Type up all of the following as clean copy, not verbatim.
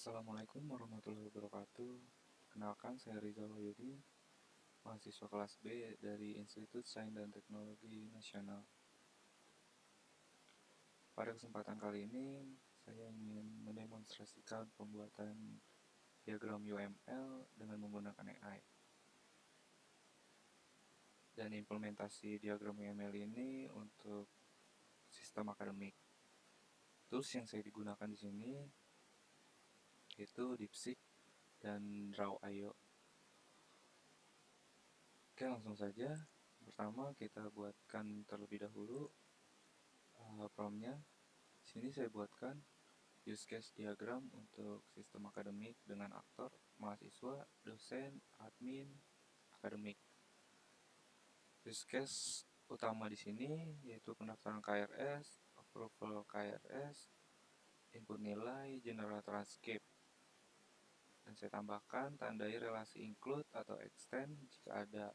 Assalamualaikum warahmatullahi wabarakatuh. Kenalkan, saya Rizal Wahyudi, mahasiswa kelas B dari Institut Sains dan Teknologi Nasional. Pada kesempatan kali ini, saya ingin mendemonstrasikan pembuatan diagram UML dengan menggunakan AI. Dan implementasi diagram UML ini untuk sistem akademik. Tools yang saya digunakan di sini yaitu DeepSeek dan Draw.io. Oke, langsung saja. Pertama, kita buatkan terlebih dahulu prompt-nya. Di sini saya buatkan use case diagram untuk sistem akademik dengan aktor, mahasiswa, dosen, admin, akademik. Use case utama di sini yaitu pendaftaran KRS, approval KRS, input nilai, general transcript. Dan saya tambahkan tandai relasi include atau extend jika ada.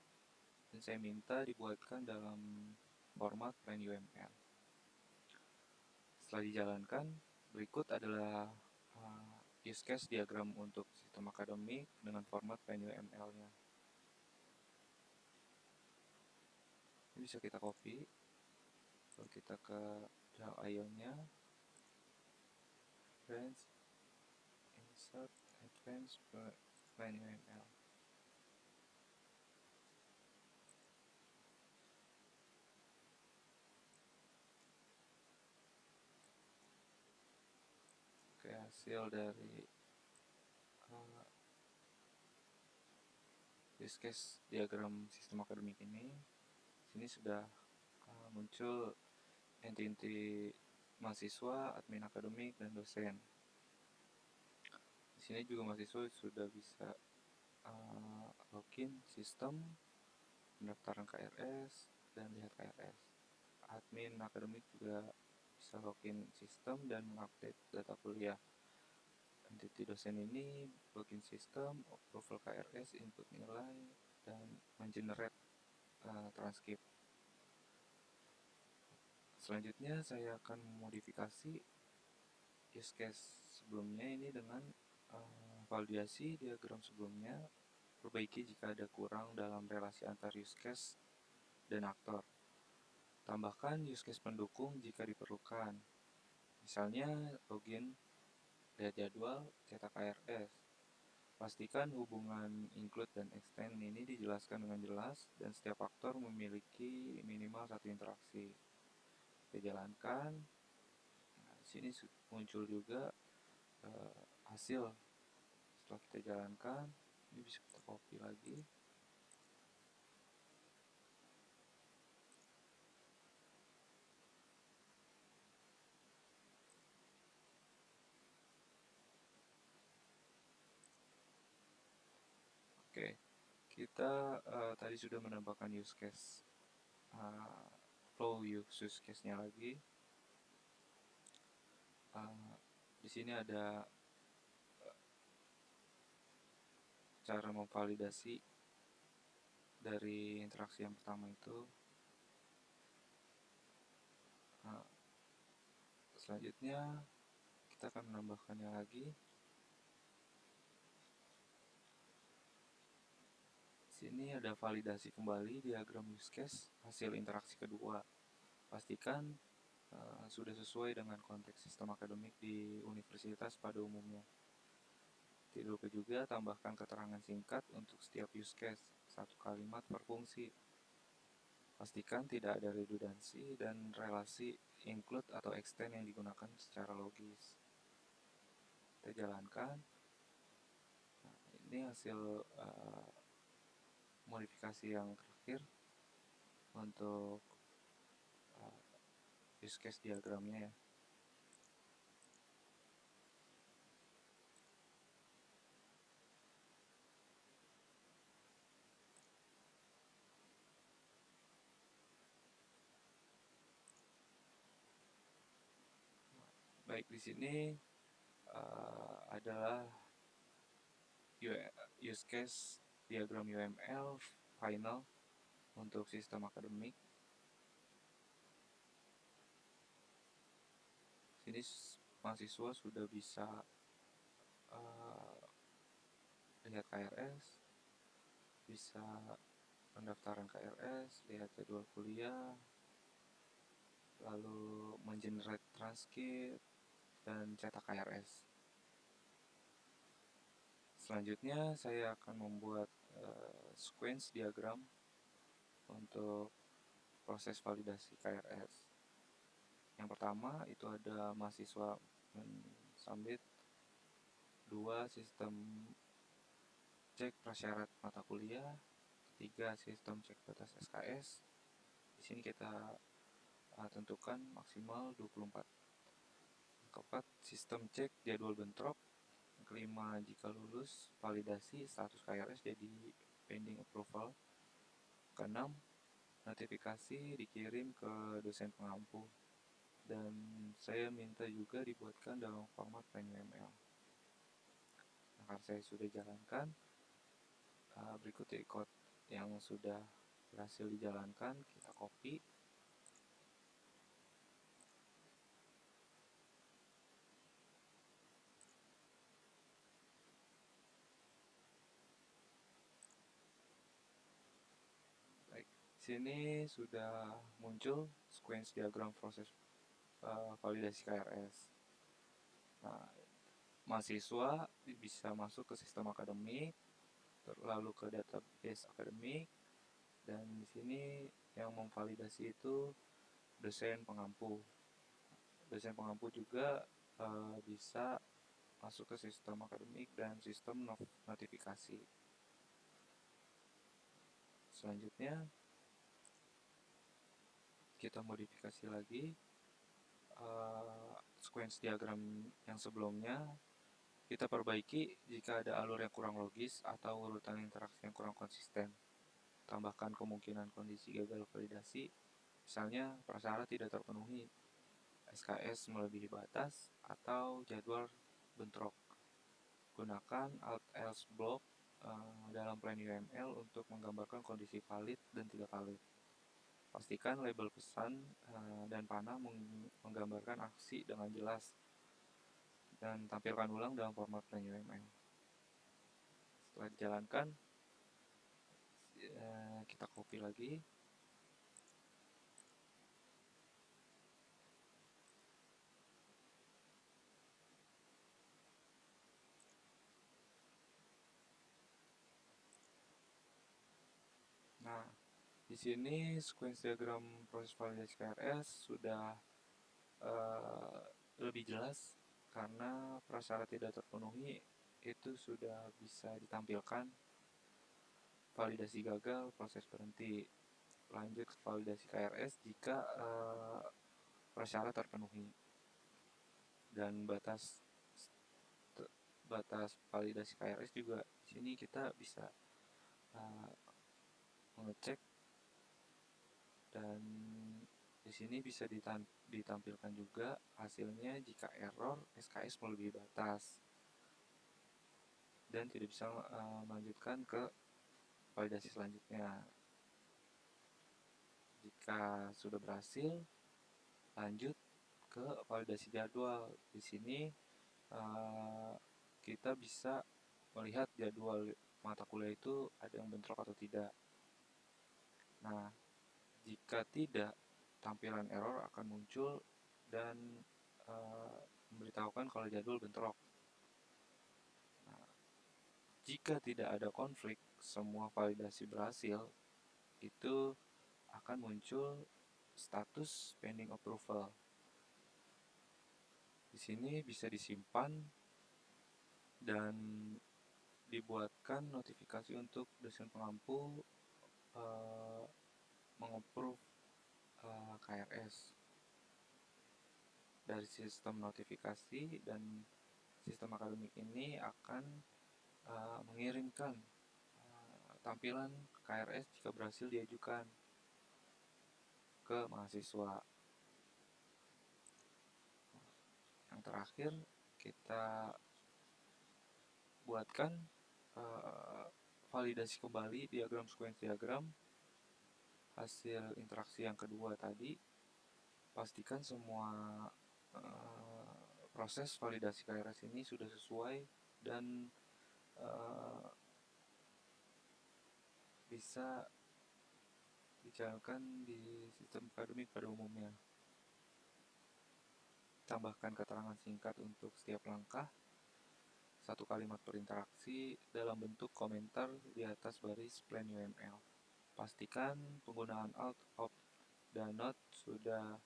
Dan saya minta dibuatkan dalam format plain UML. Setelah dijalankan, berikut adalah use case diagram untuk sistem akademik dengan format plain UML-nya. Ini bisa kita copy, lalu kita ke Draw.io-nya, Advanced, Insert, Advanced, plain UML. Oke, hasil dari use case diagram sistem akademik ini, sini sudah muncul inti-inti mahasiswa, admin akademik, dan dosen. Di sini juga mahasiswa sudah bisa login sistem, pendaftaran KRS, dan lihat KRS. Admin akademik juga bisa login sistem dan mengupdate data kuliah. Entity dosen ini login sistem, approval KRS, input nilai, dan mengenerate transkrip. Selanjutnya saya akan memodifikasi use case sebelumnya ini dengan validasi diagram sebelumnya, perbaiki jika ada kurang dalam relasi antar use case dan aktor. Tambahkan use case pendukung jika diperlukan. Misalnya login, lihat jadwal, cetak KRS. Pastikan hubungan include dan extend ini dijelaskan dengan jelas dan setiap aktor memiliki minimal satu interaksi. Kita jalankan. Nah, di sini muncul juga hasil setelah kita jalankan. Ini bisa kita copy lagi. Oke, kita tadi sudah menambahkan use case flow use case-nya lagi. Di sini ada cara memvalidasi dari interaksi yang pertama itu. Selanjutnya kita akan menambahkannya lagi. Sini ada validasi kembali diagram use case hasil interaksi kedua. Pastikan sudah sesuai dengan konteks sistem akademik di universitas pada umumnya. Tidak lupa juga tambahkan keterangan singkat untuk setiap use case, satu kalimat per fungsi. Pastikan tidak ada redundansi dan relasi include atau extend yang digunakan secara logis. Kita jalankan. Nah, ini hasil modifikasi yang terakhir untuk use case diagramnya ya. Baik, di sini adalah use case diagram UML final untuk sistem akademik. Sini mahasiswa sudah bisa lihat KRS, bisa pendaftaran KRS, lihat jadwal kuliah, lalu mengenerate transkrip, dan cetak KRS. Selanjutnya saya akan membuat sequence diagram untuk proses validasi KRS. Yang pertama itu ada mahasiswa mensubmit 2 sistem cek prasyarat mata kuliah, 3 sistem cek batas SKS. Di sini kita tentukan maksimal 24. Keempat, sistem cek jadwal bentrok. Kelima, jika lulus validasi status KRS jadi pending approval. Keenam, notifikasi dikirim ke dosen pengampu. Dan saya minta juga dibuatkan dalam format PNUML. Nah, karena saya sudah jalankan, berikut code yang sudah berhasil dijalankan, kita copy. Baik, sini sudah muncul sequence diagram proses validasi KRS. Nah, mahasiswa bisa masuk ke sistem akademik, lalu ke database akademik, dan di sini yang memvalidasi itu dosen pengampu. Dosen pengampu juga bisa masuk ke sistem akademik dan sistem notifikasi. Selanjutnya kita modifikasi lagi sequence diagram yang sebelumnya. Kita perbaiki jika ada alur yang kurang logis atau urutan interaksi yang kurang konsisten. Tambahkan kemungkinan kondisi gagal validasi, misalnya prasyarat tidak terpenuhi, SKS melebihi batas, atau jadwal bentrok. Gunakan Alt-Else block dalam PlanUML untuk menggambarkan kondisi valid dan tidak valid. Pastikan label pesan dan panah menggambarkan aksi dengan jelas dan tampilkan ulang dalam format PlanUML. Setelah dijalankan, kita copy lagi. Nah, di sini sequence diagram proses validasi KRS sudah lebih jelas karena prasyarat tidak terpenuhi itu sudah bisa ditampilkan. Validasi gagal, proses berhenti. Lanjut validasi KRS jika prasyarat terpenuhi. Dan batas validasi KRS juga di sini kita bisa mengecek, dan di sini bisa ditampilkan juga hasilnya jika error SKS melebihi batas dan tidak bisa melanjutkan ke validasi selanjutnya. Jika sudah berhasil, lanjut ke validasi jadwal. Di sini kita bisa melihat jadwal mata kuliah itu ada yang bentrok atau tidak. Nah, jika tidak, tampilan error akan muncul dan memberitahukan kalau jadwal bentrok. Nah, jika tidak ada konflik, semua validasi berhasil, itu akan muncul status pending approval. Di sini bisa disimpan dan dibuatkan notifikasi untuk dosen pengampu mengapprove KRS. Dari sistem notifikasi dan sistem akademik ini akan mengirimkan tampilan KRS jika berhasil diajukan ke mahasiswa. Yang terakhir, kita buatkan validasi kembali diagram sequence diagram hasil interaksi yang kedua tadi. Pastikan semua proses validasi KRS ini sudah sesuai dan eh, bisa dijalankan di sistem akademik pada umumnya. Tambahkan keterangan singkat untuk setiap langkah, satu kalimat per interaksi dalam bentuk komentar di atas baris plain UML. Pastikan penggunaan alt, op, dan not sudah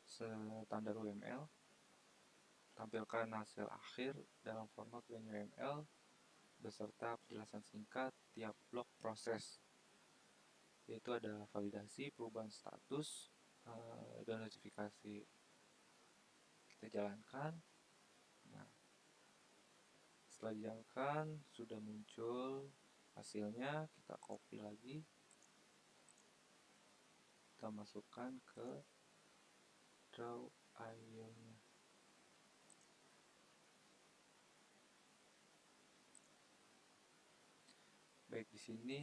standar UML. Tampilkan hasil akhir dalam format plain UML beserta penjelasan singkat tiap blok proses, yaitu ada validasi, perubahan status, dan notifikasi. Kita jalankan. Nah, setelah dijalankan sudah muncul hasilnya, kita copy lagi, kita masukkan ke Draw.io-nya. Baik, di sini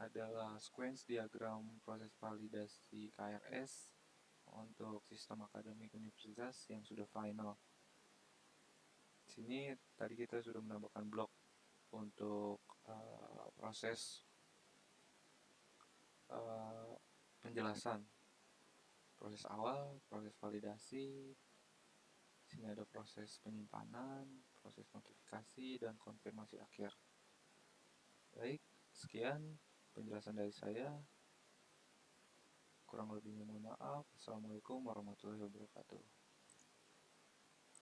adalah sequence diagram proses validasi KRS untuk sistem akademik universitas yang sudah final. Di sini tadi kita sudah menambahkan blok untuk proses penjelasan, proses awal, proses validasi. Di sini ada proses penyimpanan, proses notifikasi, dan konfirmasi akhir. Baik, sekian penjelasan dari saya. Kurang lebihnya mohon maaf. Assalamualaikum warahmatullahi wabarakatuh.